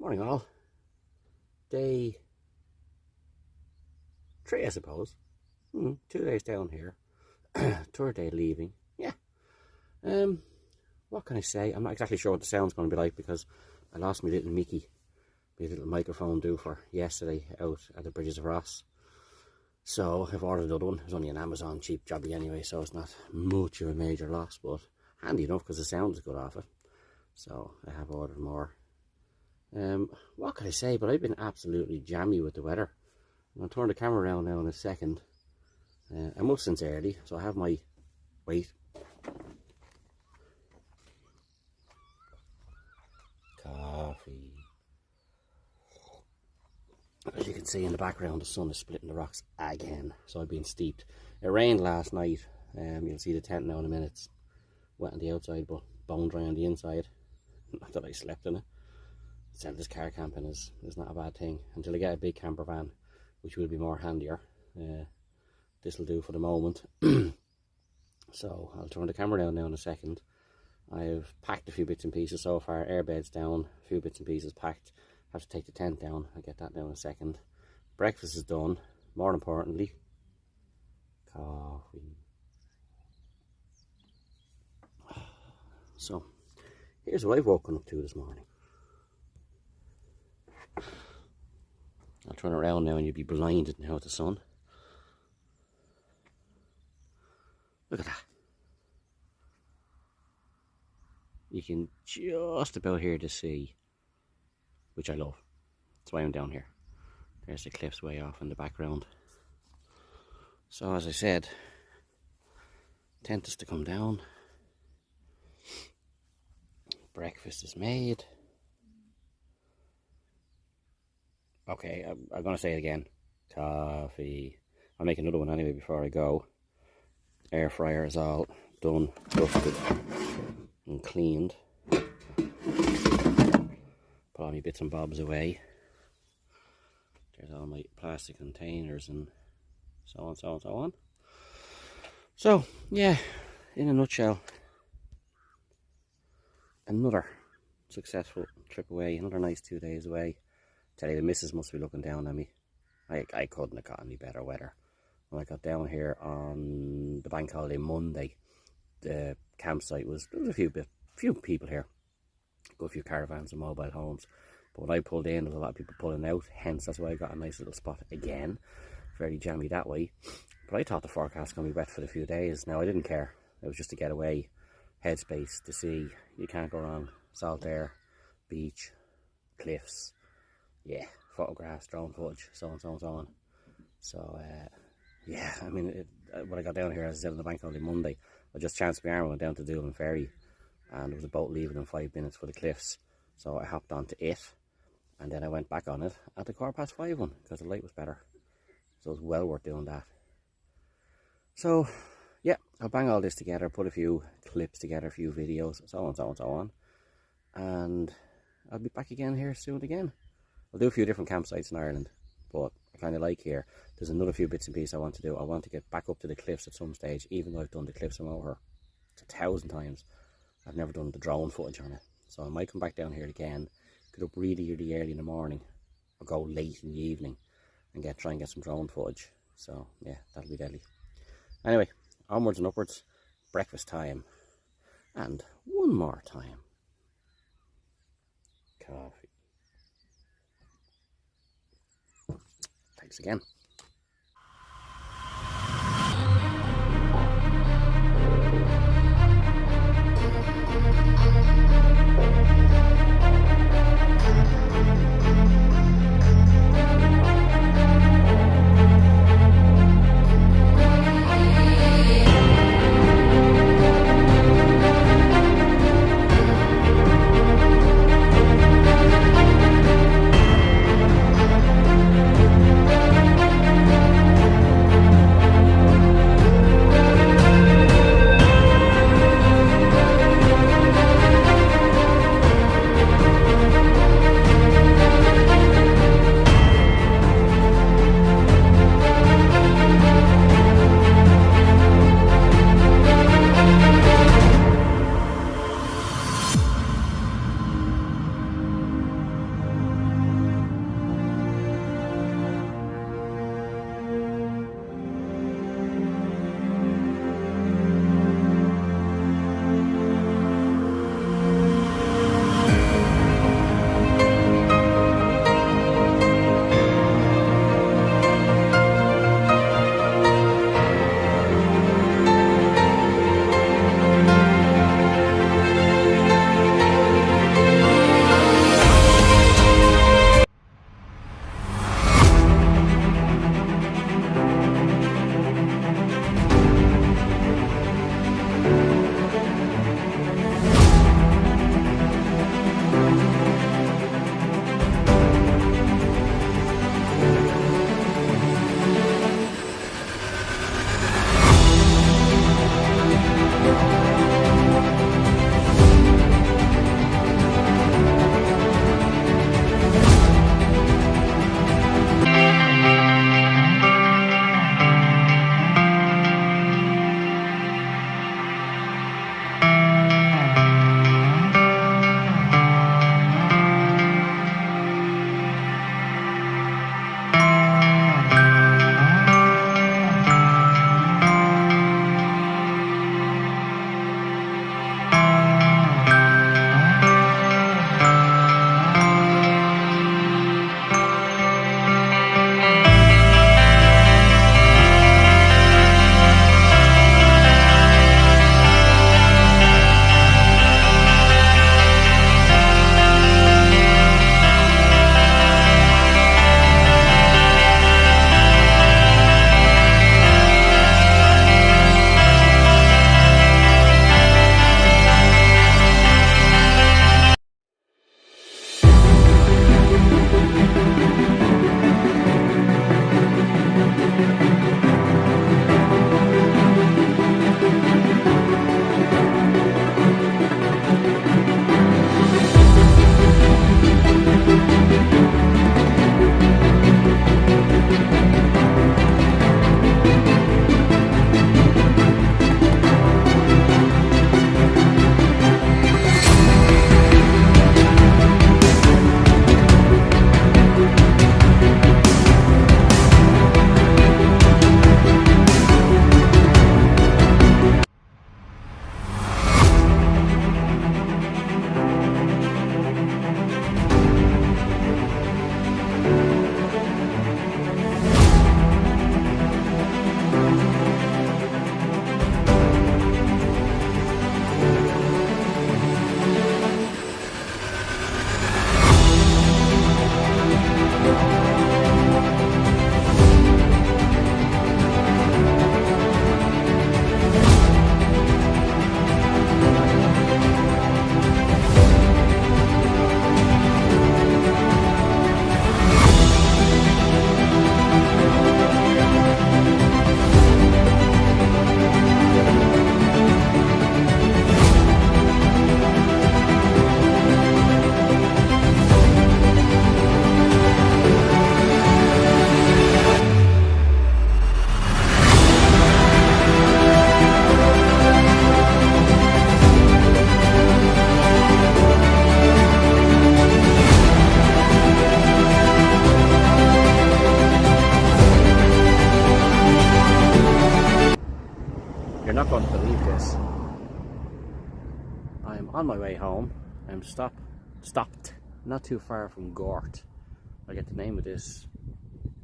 Morning all. Day 3, I suppose. 2 days down here. Third day leaving. Yeah. What can I say? I'm not exactly sure what the sound's going to be like because I lost my little Mickey, my little microphone doofer yesterday out at the Bridges of Ross. So I've ordered another one. It was only an Amazon cheap jobby anyway, so it's not much of a major loss, but handy enough because the sound is good off it. So I have ordered more. What can I say? But I've been absolutely jammy with the weather. I'm going to turn the camera around now in a second. I'm up since early, so I have my coffee. As you can see in the background, the sun is splitting the rocks again, so I've been steeped. It rained last night. You'll see the tent now in a minute. It's wet on the outside, but bone dry on the inside. Not that I slept in it. This car camping is not a bad thing until I get a big camper van, which will be more handier. This will do for the moment. So I'll turn the camera down now in a second. I've packed a few bits and pieces so far. Airbed's down, a few bits and pieces packed. Have to take the tent down. I'll get that now in a second. Breakfast is done. More importantly, coffee. So here's what I've woken up to this morning. I'll turn around now and you'll be blinded now with the sun. Look at that. You can just about hear the sea, which I love. That's why I'm down here. There's the cliffs way off in the background. So as I said, tent is to come down. Breakfast is made. Okay, I'm going to say it again. Coffee. I'll make another one anyway before I go. Air fryer is all done, dusted and cleaned. Put all my bits and bobs away. There's all my plastic containers and so on, so on, so on. So, yeah, in a nutshell, another successful trip away, another nice 2 days away. Tell you, the missus must be looking down at me. I couldn't have got any better weather. When I got down here on the bank holiday Monday, the campsite there was a few people here, a few caravans and mobile homes. But when I pulled in, there was a lot of people pulling out. Hence, that's why I got a nice little spot again. Very jammy that way. But I thought the forecast was going to be wet for a few days. Now I didn't care. It was just to get away, headspace to see. You can't go wrong. Salt air, beach, cliffs. Yeah, photographs, drone footage, so on, so on, so on. So, yeah, I mean, when I got down here, as I said, on the bank holiday Monday, I just chanced my arm, went down to Doolin ferry, and there was a boat leaving in 5 minutes for the cliffs. So I hopped onto it, and then I went back on it at the 5:15 one, because the light was better. So it was well worth doing that. So, yeah, I'll bang all this together, put a few clips together, a few videos, so on, so on, so on. And I'll be back again here soon again. I'll do a few different campsites in Ireland, but I kind of like here. There's another few bits and pieces I want to do. I want to get back up to the cliffs at some stage, even though I've done the cliffs from over 1,000 times. I've never done the drone footage on it. So I might come back down here again, get up really, really early in the morning, or go late in the evening, and try and get some drone footage. So yeah, that'll be deadly. Anyway, onwards and upwards, breakfast time, and one more time, coffee. Thanks again. on my way home. I'm stopped not too far from Gort. I get the name of this,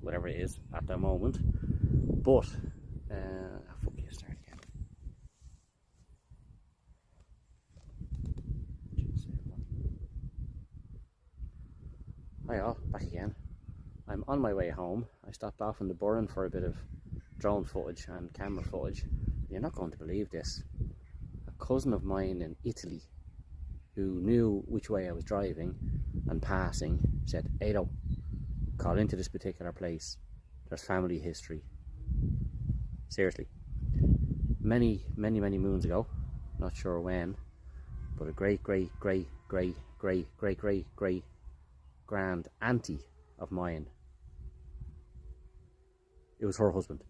whatever it is at the moment. But fuck you, start again. Hi all, back again. I'm on my way home. I stopped off in the Burren for a bit of drone footage and camera footage. You're not going to believe this. A cousin of mine in Italy, who knew which way I was driving and passing, said, Ado, call into this particular place. There's family history. Seriously. Many moons ago, not sure when, but a great grand auntie of mine, it was her husband.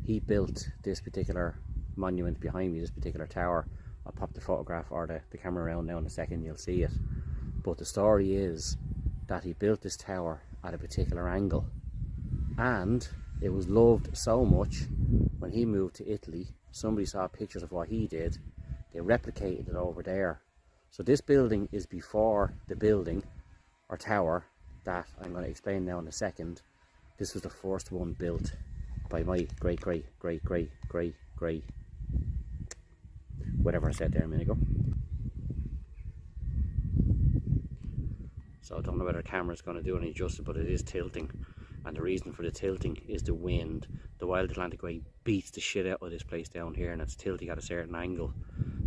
He built this particular monument behind me, this particular tower. I'll pop the photograph or the camera around now in a second, you'll see it. But the story is that he built this tower at a particular angle, and it was loved so much when he moved to Italy, somebody saw pictures of what he did, they replicated it over there. So this building is before the building or tower that I'm going to explain now in a second. This was the first one built by my great whatever I said there a minute ago. So I don't know whether the camera's going to do any justice, but it is tilting, and the reason for the tilting is the wind. The Wild Atlantic Way beats the shit out of this place down here, and it's tilting at a certain angle.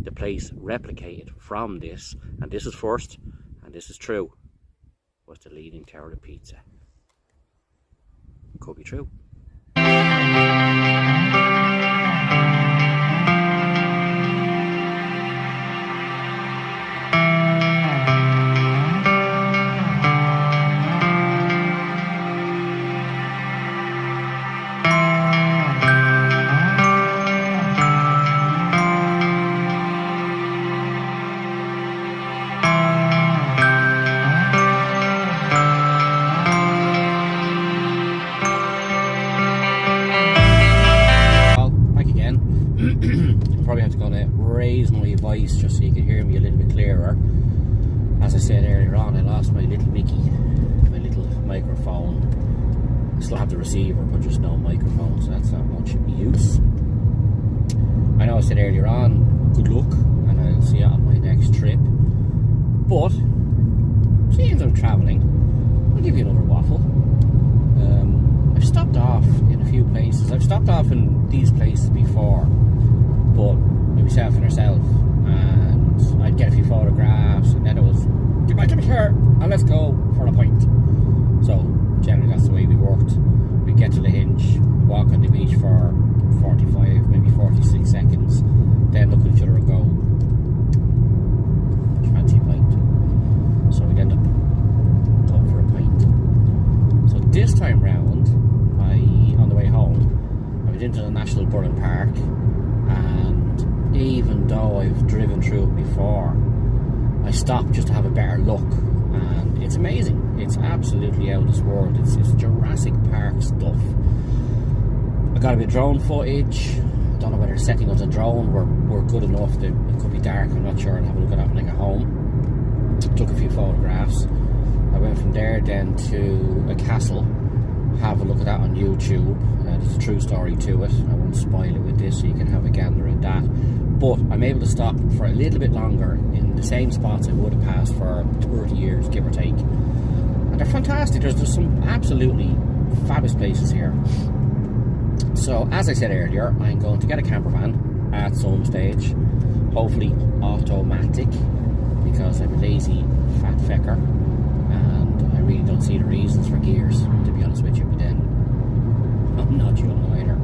The place replicated from this, and this is first, and this is true, was the Leaning Tower of Pizza. Could be true. Probably have to go to raise my voice just so you can hear me a little bit clearer. As I said earlier on, I lost my little Mickey, my little microphone. I still have the receiver, but just no microphone, so that's not much use. I know I said earlier on, good luck, and I'll see you on my next trip. But, seeing as I'm travelling, I'll give you another waffle. I've stopped off in a few places. I've stopped off in these places before, but myself and herself, and I'd get a few photographs, and then it was, get back to the car and let's go for a pint. So generally that's the way we worked. We'd get to the Hinge, walk on the beach for 45, maybe 46 seconds, then look at each other and go, fancy a pint. So we'd end up going for a pint. So this time round, on the way home, I went into the National Burren Park, and even though I've driven through it before, I stopped just to have a better look, and it's amazing. It's absolutely out of this world. It's Jurassic Park stuff. I got a bit of drone footage. I don't know whether the setting of the drone were good enough. It could be dark, I'm not sure. I'll have a look at that when I get home. Took a few photographs. I went from there then to a castle. Have a look at that on YouTube. There's a true story to it. I won't spoil it with this, so you can have a gander at that. But I'm able to stop for a little bit longer in the same spots I would have passed for 30 years, give or take. And they're fantastic. There's some absolutely fabulous places here. So, as I said earlier, I'm going to get a camper van at some stage. Hopefully automatic, because I'm a lazy fat fecker. And I really don't see the reasons for gears, to be honest with you, but then I'm not young either.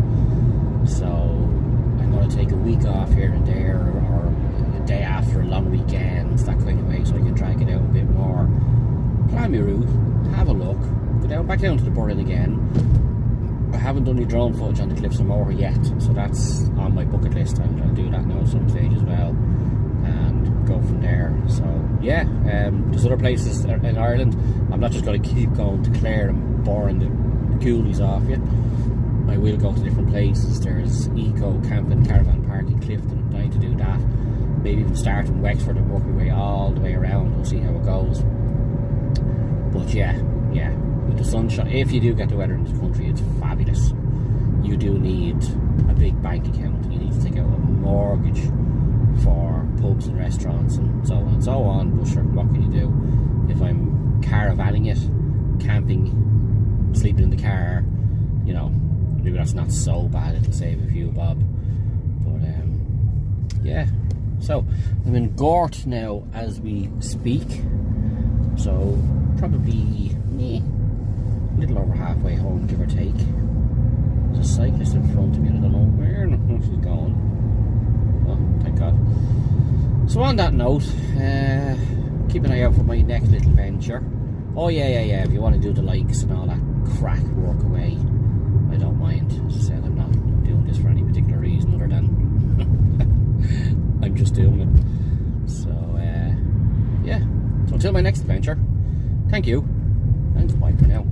So I'm going to take a week off here and there, or a day after long weekends, that kind of way, so I can drag it out a bit more. Plan my route, have a look, go back down to the Burren again. I haven't done any drone footage on the Cliffs of Moher yet, so that's on my bucket list. I'll do that now at some stage as well, and go from there. So yeah, there's other places in Ireland. I'm not just going to keep going to Clare and boring the coolies off you. I will go to different places. There's Eco Camping Caravan Park in Clifton. I'm dying to do that. maybe even start in Wexford and work my way all the way around. We'll see how it goes. But yeah, with the sunshine, if you do get the weather in this country, it's fabulous. You do need a big bank account. You need to take out a mortgage for pubs and restaurants and so on and so on. But sure, what can you do? If I'm caravanning it, camping, sleeping in the car, you know, maybe that's not so bad. It'll save a few bob. But yeah. So I'm in Gort now as we speak. So probably a little over halfway home, give or take. There's a cyclist in front of me. I don't know where she's going. Oh, thank God. So on that note, keep an eye out for my next little venture. Oh yeah. If you want to do the likes and all that crack, work away. I don't mind. As I said, I'm not doing this for any particular reason other than I'm just doing it. So yeah. So until my next adventure, thank you, and bye for now.